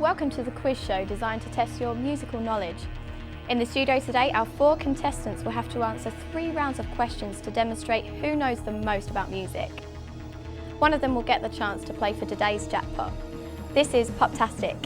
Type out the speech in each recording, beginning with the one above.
Welcome to the quiz show designed to test your musical knowledge. In the studio today, our 4 contestants will have to answer 3 rounds of questions to demonstrate who knows the most about music. One of them will get the chance to play for today's jackpot. This is Poptastic.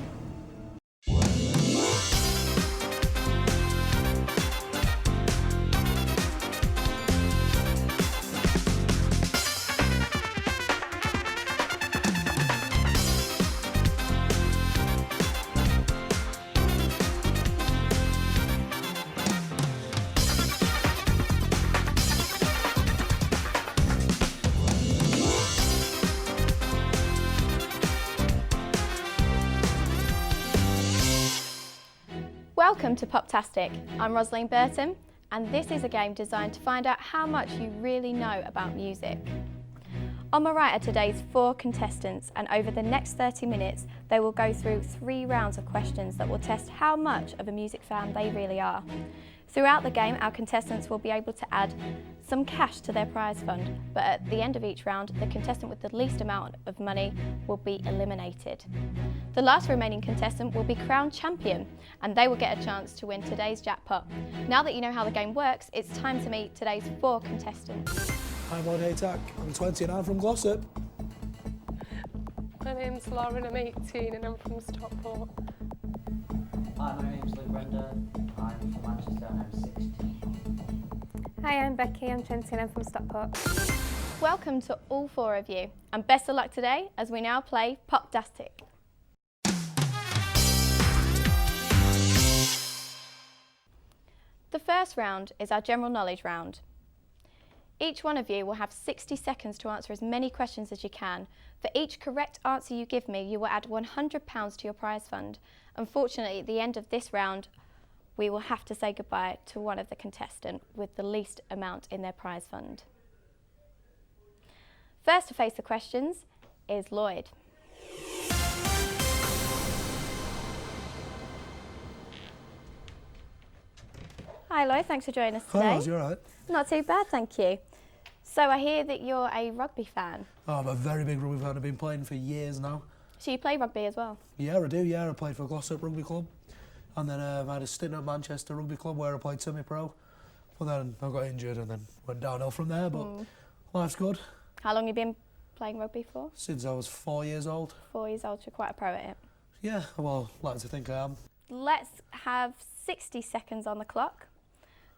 Welcome to Poptastic. I'm Rosaline Burton, and this is a game designed to find out how much you really know about music. On my right are today's 4 contestants, and over the next 30 minutes they will go through 3 rounds of questions that will test how much of a music fan they really are. Throughout the game, our contestants will be able to add some cash to their prize fund, but at the end of each round, the contestant with the least amount of money will be eliminated. The last remaining contestant will be crowned champion, and they will get a chance to win today's jackpot. Now that you know how the game works, it's time to meet today's 4 contestants. I'm Haytak, I'm 20 and I'm from Glossop. My name's Lauren, I'm 18 and I'm from Stockport. Hi, my name's Luke Render, I'm from Manchester and I'm 16. Hi, I'm Becky, I'm 20 and I'm from Stockport. Welcome to all 4 of you, and best of luck today as we now play Poptastic. The first round is our general knowledge round. Each one of you will have 60 seconds to answer as many questions as you can. For each correct answer you give me, you will add £100 to your prize fund. Unfortunately, at the end of this round, we will have to say goodbye to one of the contestants with the least amount in their prize fund. First to face the questions is Lloyd. Hi Lloyd, thanks for joining us today. Hi, Roz, you alright? Not too bad, thank you. So I hear that you're a rugby fan. Oh, I'm a very big rugby fan. I've been playing for years now. So you play rugby as well? Yeah, I do, yeah. I played for Glossop Rugby Club. And then I had a stint at Manchester Rugby Club where I played semi-pro. But then I got injured and then went downhill from there, but life's good. How long have you been playing rugby for? Since I was 4 years old. 4 years old, you're quite a pro at it. Yeah, well, I like to think I am. Let's have 60 seconds on the clock.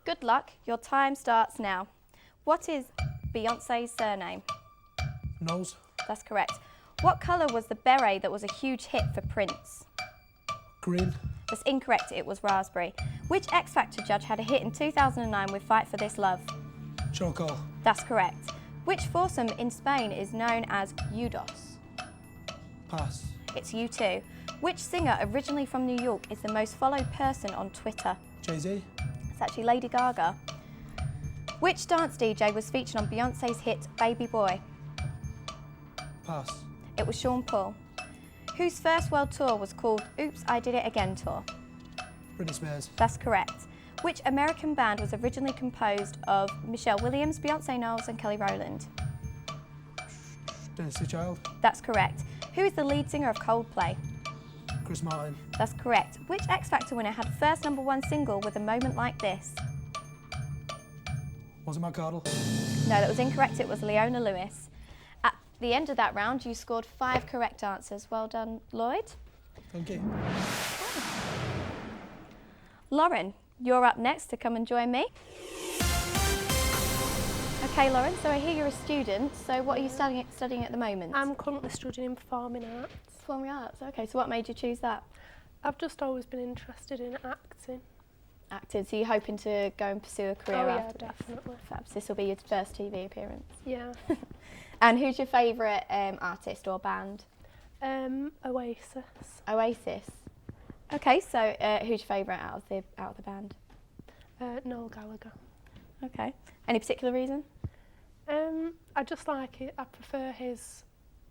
Good luck, your time starts now. What is Beyonce's surname? Nose. That's correct. What colour was the beret that was a huge hit for Prince? Green. That's incorrect, it was raspberry. Which X Factor judge had a hit in 2009 with Fight for This Love? Choco. That's correct. Which foursome in Spain is known as U2? Pass. It's U2. Which singer originally from New York is the most followed person on Twitter? Jay-Z. It's actually Lady Gaga. Which dance DJ was featured on Beyonce's hit Baby Boy? Pass. It was Sean Paul. Whose first world tour was called Oops, I Did It Again Tour? Britney Spears. That's correct. Which American band was originally composed of Michelle Williams, Beyonce Knowles and Kelly Rowland? Dynasty Child. That's correct. Who is the lead singer of Coldplay? Chris Martin. That's correct. Which X Factor winner had first #1 single with A Moment Like This? Was it Matt Cardle? No, that was incorrect. It was Leona Lewis. At the end of that round, you scored 5 correct answers. Well done, Lloyd. Thank you. Lauren, you're up next to come and join me. Okay, Lauren, so I hear you're a student. So what are you studying at the moment? I'm currently studying performing arts. Performing arts. Okay, so what made you choose that? I've just always been interested in acting. Acting. So you're hoping to go and pursue a career after this? Definitely. Perhaps this will be your first TV appearance. Yeah. And who's your favourite artist or band? Oasis. Oasis. Okay, so who's your favourite out of the band? Noel Gallagher. Okay. Any particular reason? I just like it. I prefer his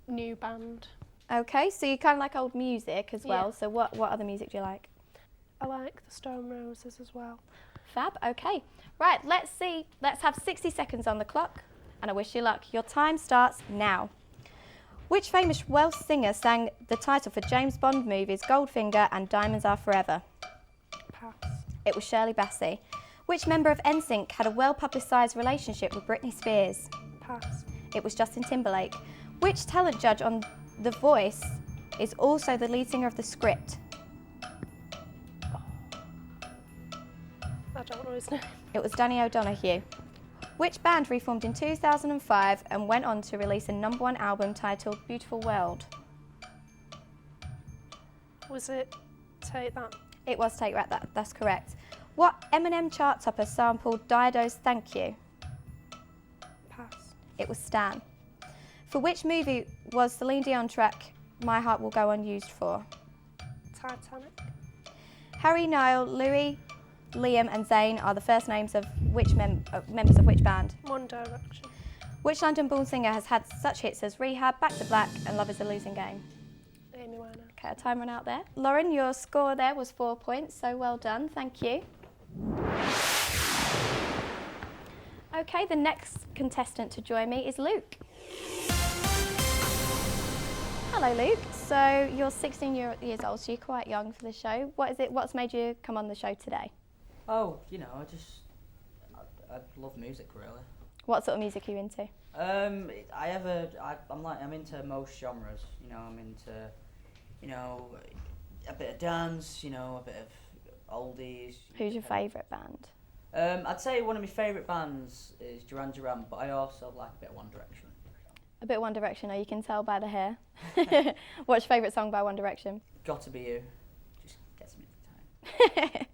new band. Okay, so you kind of like old music as well. Yeah. So what other music do you like? I like the Stone Roses as well. Fab, okay. Right, let's see. Let's have 60 seconds on the clock, and I wish you luck. Your time starts now. Which famous Welsh singer sang the title for James Bond movies Goldfinger and Diamonds Are Forever? Pass. It was Shirley Bassey. Which member of NSYNC had a well-publicised relationship with Britney Spears? Pass. It was Justin Timberlake. Which talent judge on The Voice is also the lead singer of the script? I don't know his name. It was Danny O'Donoghue. Which band reformed in 2005 and went on to release a #1 album titled Beautiful World? Was it Take That? It was Take That, that's correct. What Eminem chart topper sampled Dido's Thank You? Pass. It was Stan. For which movie was Celine Dion track My Heart Will Go On used for? Titanic. Harry, Niall, Louis, Liam and Zayn are the first names of which members of which band? One Direction. Which London-born singer has had such hits as Rehab, Back to Black and Love is a Losing Game? Amy Winehouse. Okay, our time ran out there. Lauren, your score there was 4 points, so well done, thank you. Okay, the next contestant to join me is Luke. Hello Luke, so you're 16 years old, so you're quite young for the show. What's made you come on the show today? Oh, you know, I love music really. What sort of music are you into? I'm into most genres. You know, I'm into, a bit of dance. You know, a bit of oldies. Who's your favourite band? I'd say one of my favourite bands is Duran Duran, but I also like a bit of One Direction. A bit of One Direction, you can tell by the hair. What's your favourite song by One Direction? Gotta Be You. Just gets me every time.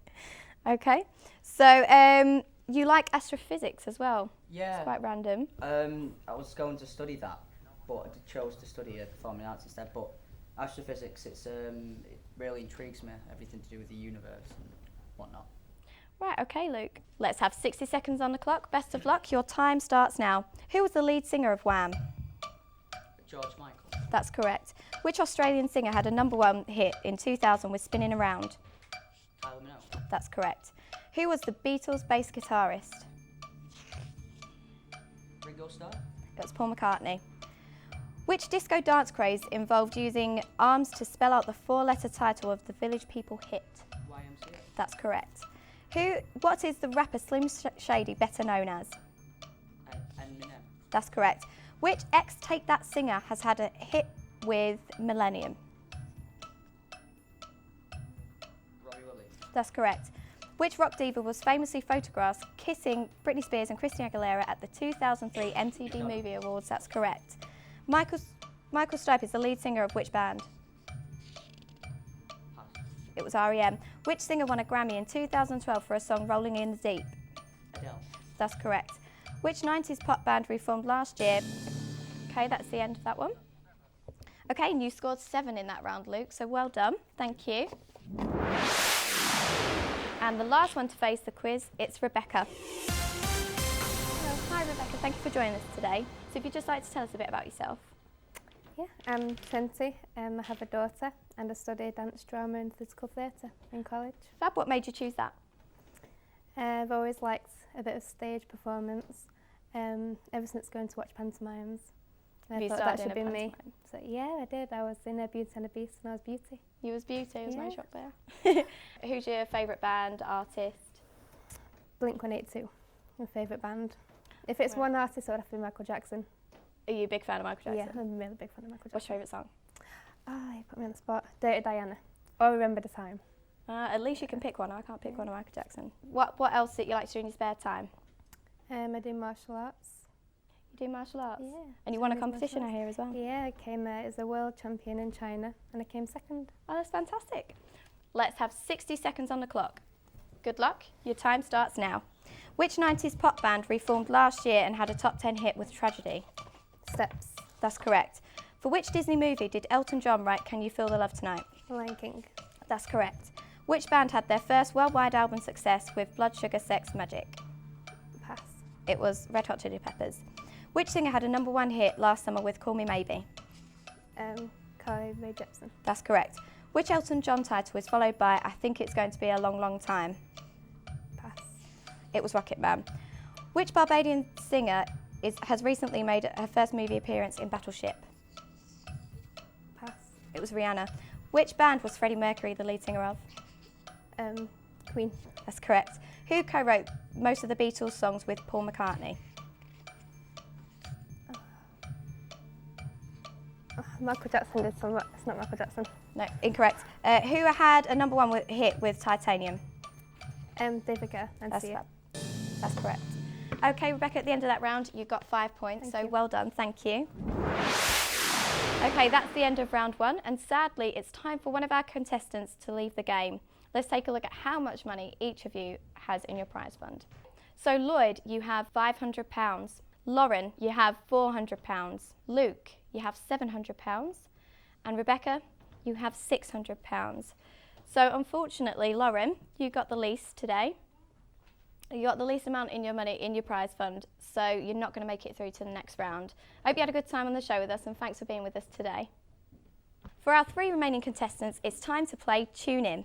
Okay, so you like astrophysics as well? Yeah. It's quite random. I was going to study that, but I chose to study performing arts instead. But astrophysics, it really intrigues me. Everything to do with the universe and whatnot. Right, okay, Luke. Let's have 60 seconds on the clock. Best of luck. Your time starts now. Who was the lead singer of Wham? George Michael. That's correct. Which Australian singer had a #1 hit in 2000 with Spinning Around? Kylie Minogue. That's correct. Who was the Beatles' bass guitarist? Ringo Starr. It was Paul McCartney. Which disco dance craze involved using arms to spell out the 4-letter title of the Village People hit? YMCA. That's correct. What is the rapper Slim Shady better known as? Eminem. That's correct. Which ex-Take That singer has had a hit with Millennium? Robbie Williams. That's correct. Which rock diva was famously photographed kissing Britney Spears and Christina Aguilera at the 2003 MTV Movie Awards? That's correct. Michael Stipe is the lead singer of which band? Pass. It was R.E.M. Which singer won a Grammy in 2012 for a song Rolling in the Deep? Adele. That's correct. Which 90s pop band reformed last year? Okay, that's the end of that one. Okay, and you scored 7 in that round, Luke, so well done. Thank you. And the last one to face the quiz, it's Rebecca. Hello. Hi, Rebecca. Thank you for joining us today. So if you'd just like to tell us a bit about yourself. Yeah, I'm 20, I have a daughter and I study dance, drama and physical theatre in college. Fab, what made you choose that? I've always liked a bit of stage performance, ever since going to watch pantomimes. Have you I thought started that should be in a me. pantomime? So yeah, I did. I was in a Beauty and a Beast and I was Beauty. You was Beauty, I was no Yeah. shock there. Who's your favourite band, artist? Blink-182, my favourite band. If it's Right. one artist, it would have to be Michael Jackson. Are you a big fan of Michael Yeah, Jackson? I'm a really big fan of Michael What's Jackson. your favourite song? Ah, you put me on the spot. Dirty Diana. Or Remember the Time. At least you can pick one. I can't pick one of Michael Jackson. What else that you like to do in your spare time? I do martial arts. You do martial arts? Yeah. And you won a I do martial competition, I arts. hear, as well? Yeah, I came as a world champion in China and I came second. Oh, that's fantastic. Let's have 60 seconds on the clock. Good luck. Your time starts now. Which 90s pop band reformed last year and had a top 10 hit with Tragedy? Steps. That's correct. For which Disney movie did Elton John write Can You Feel the Love Tonight? Lion King. That's correct. Which band had their first worldwide album success with Blood Sugar Sex Magic? Pass. It was Red Hot Chili Peppers. Which singer had a #1 hit last summer with Call Me Maybe? Carly Rae Jepsen. That's correct. Which Elton John title is followed by I Think It's Going to Be a Long, Long Time? Pass. It was Rocket Man. Which Barbadian singer has recently made her first movie appearance in Battleship? It was Rihanna. Which band was Freddie Mercury the lead singer of? Queen. That's correct. Who co-wrote most of the Beatles songs with Paul McCartney? Michael Jackson did some, but it's not Michael Jackson. No, incorrect. Who had a #1 hit with Titanium? David Guetta and That's, Sia. that's correct. Okay, Rebecca, at the end of that round, you got 5 points, Thank you. well done, thank you. Okay, that's the end of round 1, and sadly, it's time for one of our contestants to leave the game. Let's take a look at how much money each of you has in your prize fund. So Lloyd, you have £500. Lauren, you have £400. Luke, you have £700. And Rebecca, you have £600. So unfortunately, Lauren, you got the least today. You got the least amount in your money in your prize fund, so you're not going to make it through to the next round. I hope you had a good time on the show with us, and thanks for being with us today. For our 3 remaining contestants, it's time to play Tune In.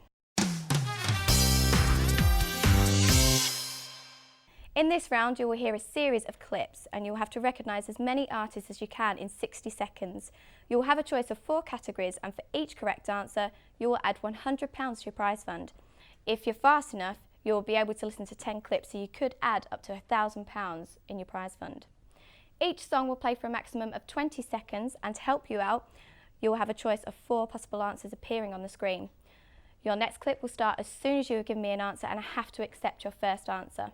In this round, you will hear a series of clips and you'll have to recognise as many artists as you can in 60 seconds. You will have a choice of 4 categories, and for each correct answer, you will add £100 to your prize fund. If you're fast enough, you will be able to listen to 10 clips, so you could add up to £1,000 in your prize fund. Each song will play for a maximum of 20 seconds, and to help you out, you will have a choice of 4 possible answers appearing on the screen. Your next clip will start as soon as you have given me an answer, and I have to accept your first answer.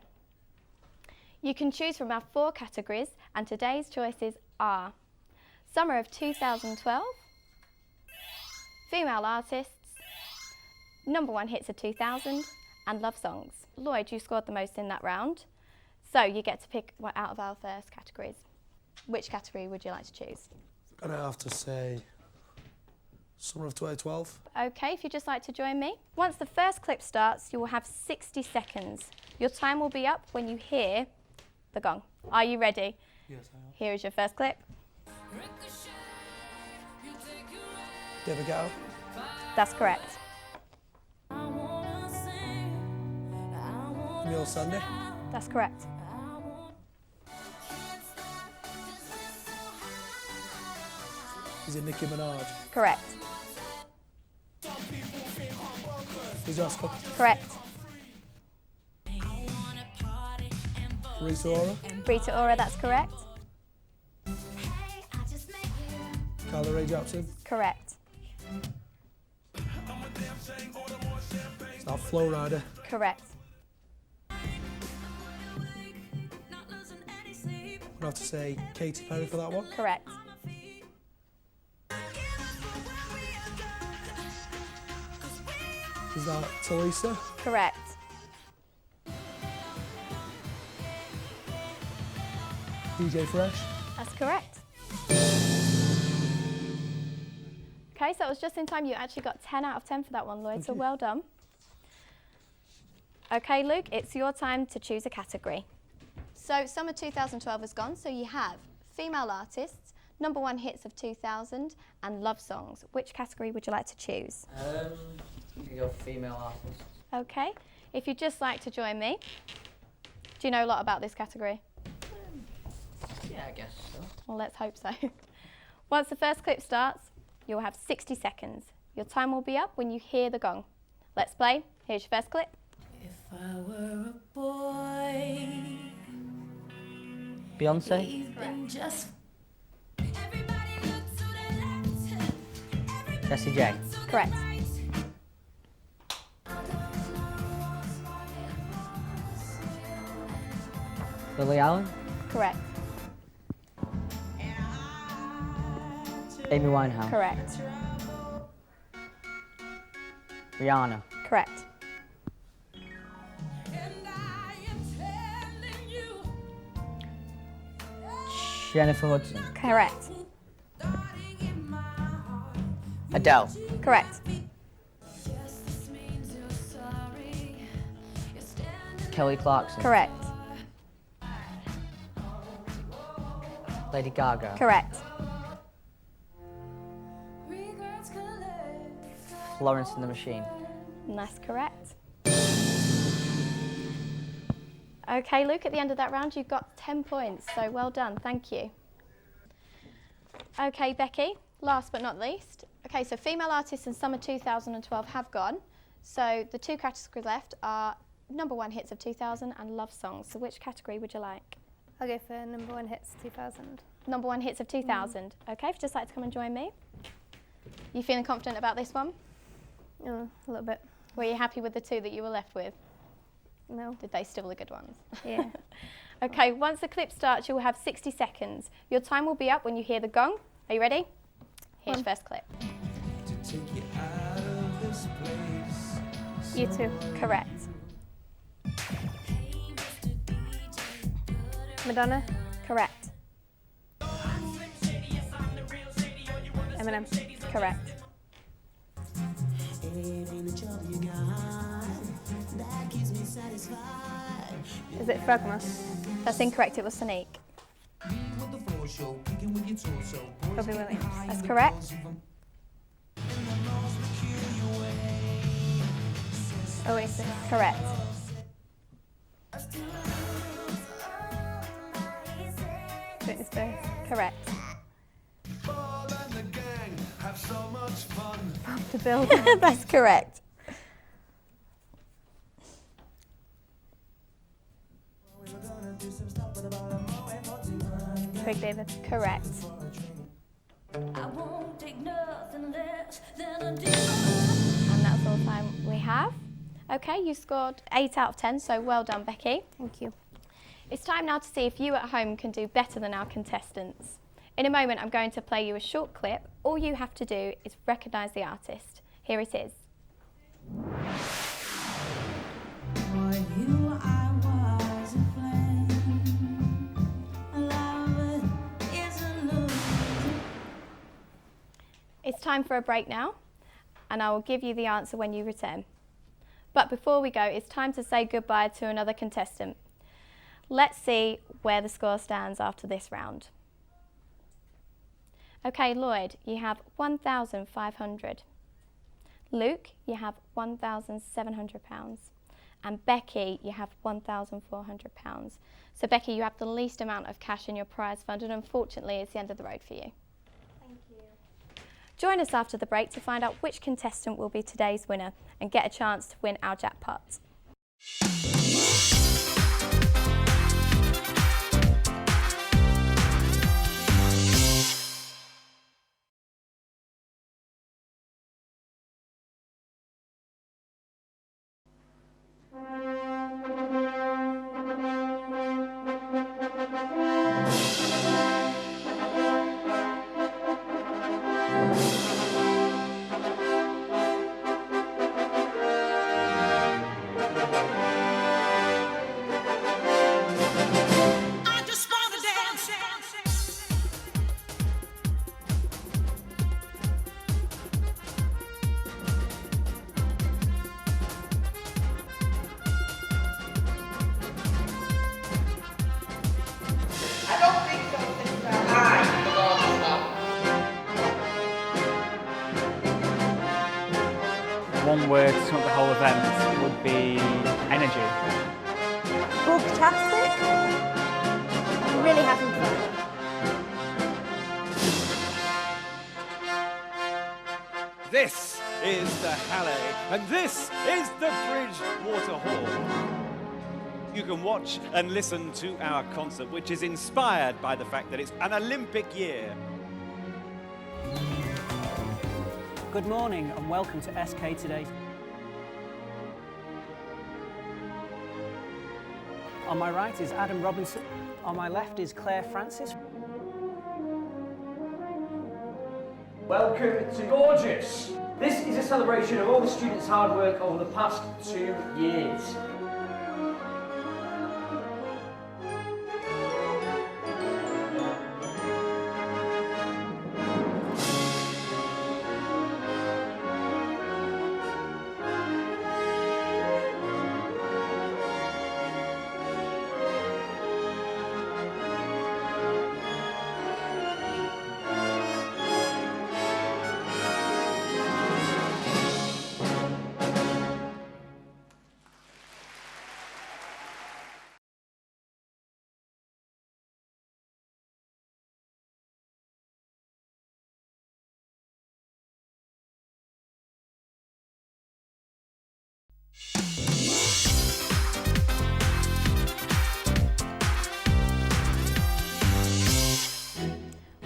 You can choose from our 4 categories, and today's choices are Summer of 2012, Female Artists, #1 hits of 2000, and Love Songs. Lloyd, you scored the most in that round, so you get to pick one out of our first categories. Which category would you like to choose? I'm going to have to say Summer of 2012. Okay, if you'd just like to join me. Once the first clip starts, you will have 60 seconds. Your time will be up when you hear the gong. Are you ready? Yes, I am. Here is your first clip. David Guetta. That's correct. Neil Sandy. That's correct. Is it Nicki Minaj? Correct. Is it Oscar? Correct. Rita Ora? Rita Ora, that's correct. Carly Rae Jepsen? Correct. Is that Flow Rider? Correct. I'm going to have to say Katy Perry for that one. Correct. Is that Talisa? Correct. DJ Fresh? That's correct. Okay, so it was just in time. You actually got 10 out of 10 for that one, Lloyd, so well done. Okay, Luke, it's your time to choose a category. So summer 2012 is gone, so you have female artists, #1 hits of 2000, and love songs. Which category would you like to choose? You can go for female artists. Okay, if you'd just like to join me. Do you know a lot about this category? Yeah, I guess so. Well, let's hope so. Once the first clip starts, you'll have 60 seconds. Your time will be up when you hear the gong. Let's play. Here's your first clip. If I were a boy, Beyonce? even just Jessie J? Correct. Lily Allen? Correct. Amy Winehouse? Correct. Rihanna? Correct. Jennifer Hudson? Correct. Adele? Correct. Kelly Clarkson? Correct. Lady Gaga? Correct. Florence and the Machine? And that's correct. Okay, Luke, at the end of that round, you've got 10 points, so well done, thank you. Okay, Becky, last but not least, Okay, so female artists in summer 2012 have gone. So the two categories left are #1 hits of 2000 and love songs. So which category would you like? I'll go for #1 hits 2000. #1 hits of 2000. Okay, if you'd just like to come and join me. You feeling confident about this one? Oh, a little bit. Were you happy with the two that you were left with? No. Did they still the good ones? Yeah. Okay, once the clip starts, you will have 60 seconds. Your time will be up when you hear the gong. Are you ready? Here's your first clip. U2. Correct. Madonna. Correct. Eminem. Correct. Is it Fragma? That's incorrect, it was Sonique. Robbie Williams. That's correct. Oasis. Correct. Britney Spears. Correct. Bob the Builder. That's correct. Craig David. Correct. I won't take nothing less than a deal. And that's all the time we have. Okay, you scored 8 out of 10, so well done, Becky. Thank you. It's time now to see if you at home can do better than our contestants. In a moment, I'm going to play you a short clip. All you have to do is recognise the artist. Here it is. For you I was a flame. Love is a illusion. It's time for a break now, and I will give you the answer when you return. But before we go, it's time to say goodbye to another contestant. Let's see where the score stands after this round. Okay, Lloyd, you have 1,500. Luke, you have £1,700. And Becky, you have £1,400. So Becky, you have the least amount of cash in your prize fund, and unfortunately it's the end of the road for you. Thank you. Join us after the break to find out which contestant will be today's winner and get a chance to win our jackpot. I just wanna dance. I don't think so, sister. I belong to love. One word to sum up the whole event would be energy. Poptastic. Really having fun. This is the Halle, and this is the Bridgewater Hall. You can watch and listen to our concert, which is inspired by the fact that it's an Olympic year. Good morning and welcome to SK Today. On my right is Adam Robinson. On my left is Claire Francis. Welcome to Gorgeous. This is a celebration of all the students' hard work over the past 2 years.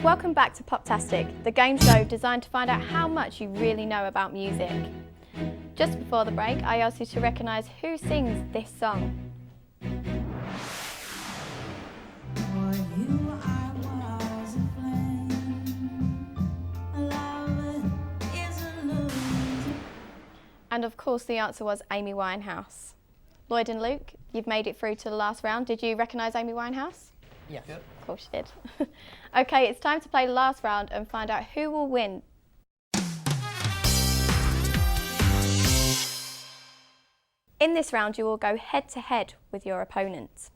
Welcome back to Poptastic, the game show designed to find out how much you really know about music. Just before the break, I asked you to recognise who sings this song. And of course the answer was Amy Winehouse. Lloyd and Luke, you've made it through to the last round. Did you recognise Amy Winehouse? Yeah. Of course you did. Okay, it's time to play the last round and find out who will win. In this round you will go head to head with your opponent.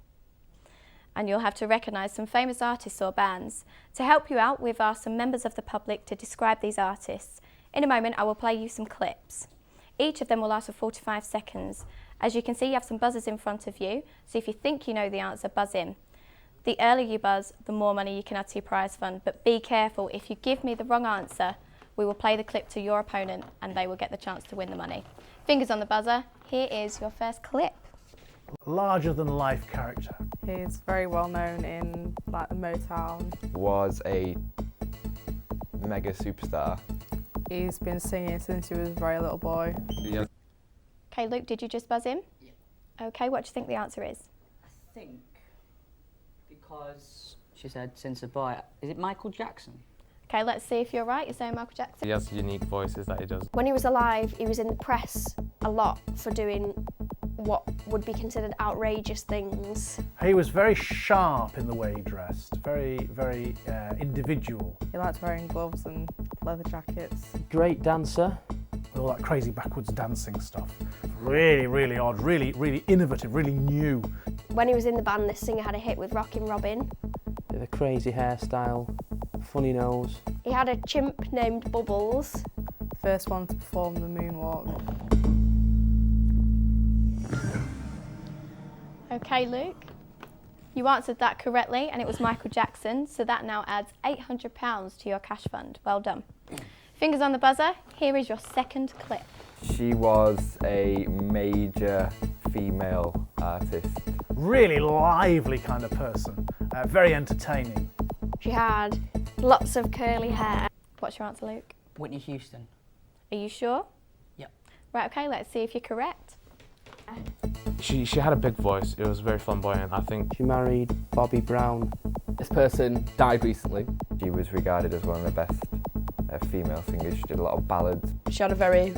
And you'll have to recognise some famous artists or bands. To help you out, we've asked some members of the public to describe these artists. In a moment I will play you some clips. Each of them will last for 45 seconds. As you can see, you have some buzzers in front of you, so if you think you know the answer, buzz in. The earlier you buzz, the more money you can add to your prize fund, but be careful, if you give me the wrong answer, we will play the clip to your opponent and they will get the chance to win the money. Fingers on the buzzer, here is your first clip. Larger than life character. He's very well known in like the Motown. Was a mega superstar. He's been singing since he was a very little boy. Yeah. Okay, Luke, did you just buzz in? Yeah. Okay, what do you think the answer is? I think because she said since a boy. Is it Michael Jackson? Okay, let's see if you're right. You're saying Michael Jackson? He has unique voices that he does. When he was alive, he was in the press a lot for doing what would be considered outrageous things. He was very sharp in the way he dressed, very individual. He liked wearing gloves and leather jackets. Great dancer. All that crazy backwards dancing stuff. Really odd, really innovative, really new. When he was in the band, this singer had a hit with Rockin' Robin. Bit of a crazy hairstyle, funny nose. He had a chimp named Bubbles. First one to perform the moonwalk. Okay, Luke. You answered that correctly and it was Michael Jackson, so that now adds £800 to your cash fund. Well done. Fingers on the buzzer, here is your second clip. She was a major female artist. Really lively kind of person, very entertaining. She had lots of curly hair. What's your answer, Luke? Whitney Houston. Are you sure? Yep. Right, okay, let's see if you're correct. She had a big voice. It was very flamboyant, I think. She married Bobby Brown. This person died recently. She was regarded as one of the best female singers. She did a lot of ballads. She had a very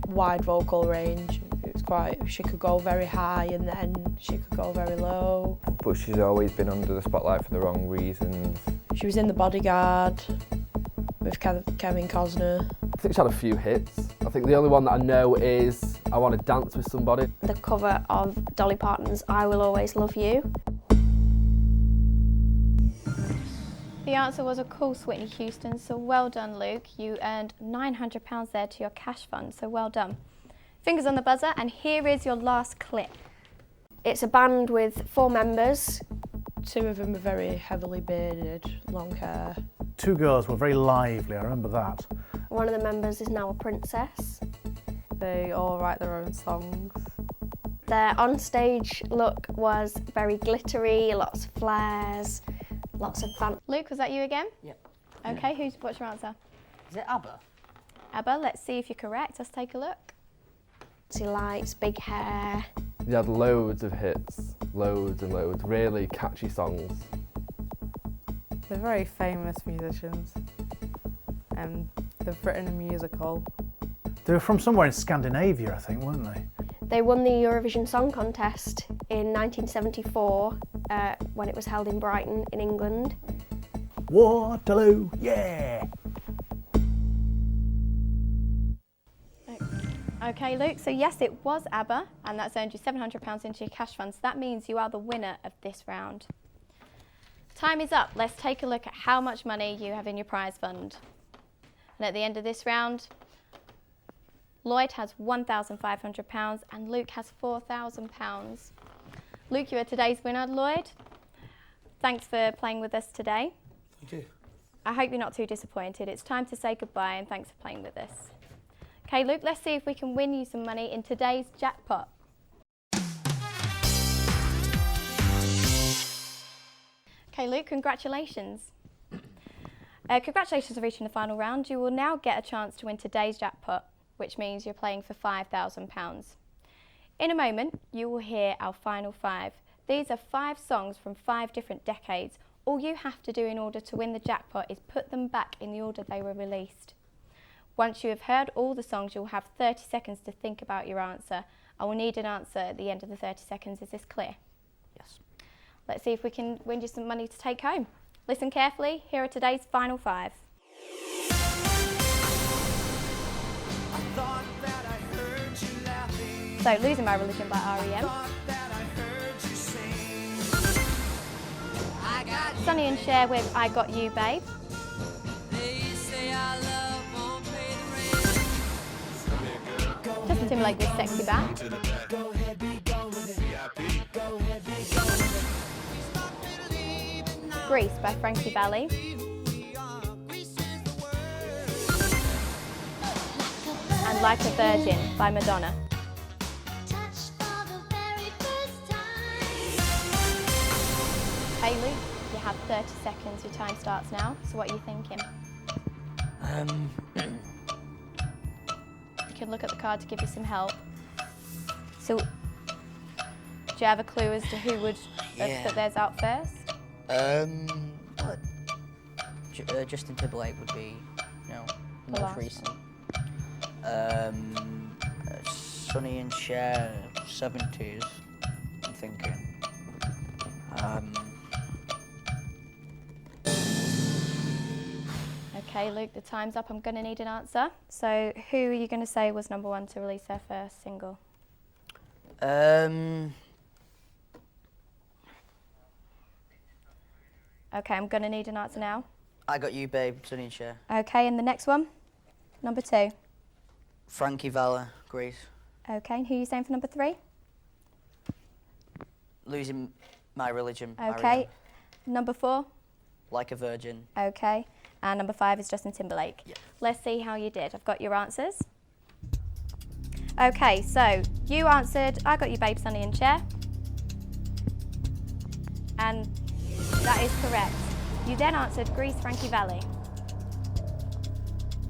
wide vocal range. It was quite, she could go very high and then she could go very low. But she's always been under the spotlight for the wrong reasons. She was in The Bodyguard with Kevin Costner. I think she had a few hits. I think the only one that I know is I Want to Dance with Somebody. The cover of Dolly Parton's I Will Always Love You. The answer was, of course, Whitney Houston, so well done, Luke. You earned £900 there to your cash fund, so well done. Fingers on the buzzer, and here is your last clip. It's a band with 4 members. 2 of them are very heavily bearded, long hair. 2 girls were very lively, I remember that. One of the members is now a princess. They all write their own songs. Their onstage look was very glittery, lots of flares, lots of fun. Luke, was that you again? Yep. Okay, what's your answer? Is it ABBA? ABBA, let's see if you're correct. Let's take a look. Lights, big hair. They had loads of hits, loads and loads, really catchy songs. They're very famous musicians and they've written a musical. They were from somewhere in Scandinavia, I think, weren't they? They won the Eurovision Song Contest in 1974 when it was held in Brighton in England. Waterloo, yeah! Okay, Luke, so yes, it was ABBA, and that's earned you £700 into your cash fund, so that means you are the winner of this round. Time is up. Let's take a look at how much money you have in your prize fund. And at the end of this round, Lloyd has £1,500 and Luke has £4,000. Luke, you are today's winner. Lloyd, thanks for playing with us today. Thank you. I hope you're not too disappointed. It's time to say goodbye and thanks for playing with us. Okay, Luke, let's see if we can win you some money in today's jackpot. Okay, Luke, congratulations. Congratulations on reaching the final round. You will now get a chance to win today's jackpot, which means you're playing for £5,000. In a moment, you will hear our final 5. These are 5 songs from 5 different decades. All you have to do in order to win the jackpot is put them back in the order they were released. Once you have heard all the songs, you'll have 30 seconds to think about your answer. I will need an answer at the end of the 30 seconds. Is this clear? Yes. Let's see if we can win you some money to take home. Listen carefully. Here are today's final 5. So, Losing My Religion by R.E.M. Sonny and Cher with I Got You, Babe. Justin Timberlake with Sexy Back. Grease by Frankie Valli. And Like a Virgin by Madonna. Hey Luke, you have 30 seconds, your time starts now, so what are you thinking? You can look at the card to give you some help. So, do you have a clue as to who would have put theirs out first? Justin Timberlake would be, The most last recent. Sonny and Cher, 70s, I'm thinking. Okay, Luke, the time's up. I'm going to need an answer. So, who are you going to say was number 1 to release their first single? Okay, I'm going to need an answer now. I Got You, Babe, Sonny and Cher. Okay, and the next one? Number 2. Frankie Valli, Grease. Okay, and who are you saying for number 3? Losing My Religion. Okay, R.E.M. number 4? Like a Virgin. Okay, and number 5 is Justin Timberlake. Yeah. Let's see how you did. I've got your answers. Okay, so you answered I Got You, Babe, Sonny and Cher. And that is correct. You then answered Grease, Frankie Valli.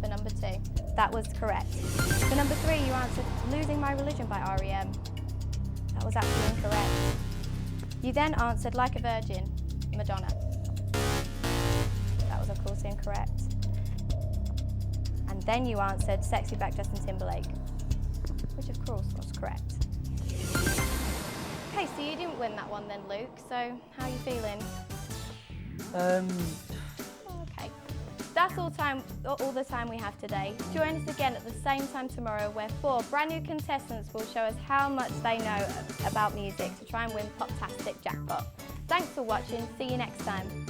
For number 2. That was correct. For number 3, you answered Losing My Religion by R.E.M. That was actually incorrect. You then answered Like a Virgin, Madonna. That was of course incorrect. And then you answered Sexy Back, Justin Timberlake, which of course was correct. Okay, so you didn't win that one then, Luke, so how are you feeling? Okay. That's all the time we have today. Join us again at the same time tomorrow where 4 brand new contestants will show us how much they know about music to try and win Poptastic jackpot. Thanks for watching. See you next time.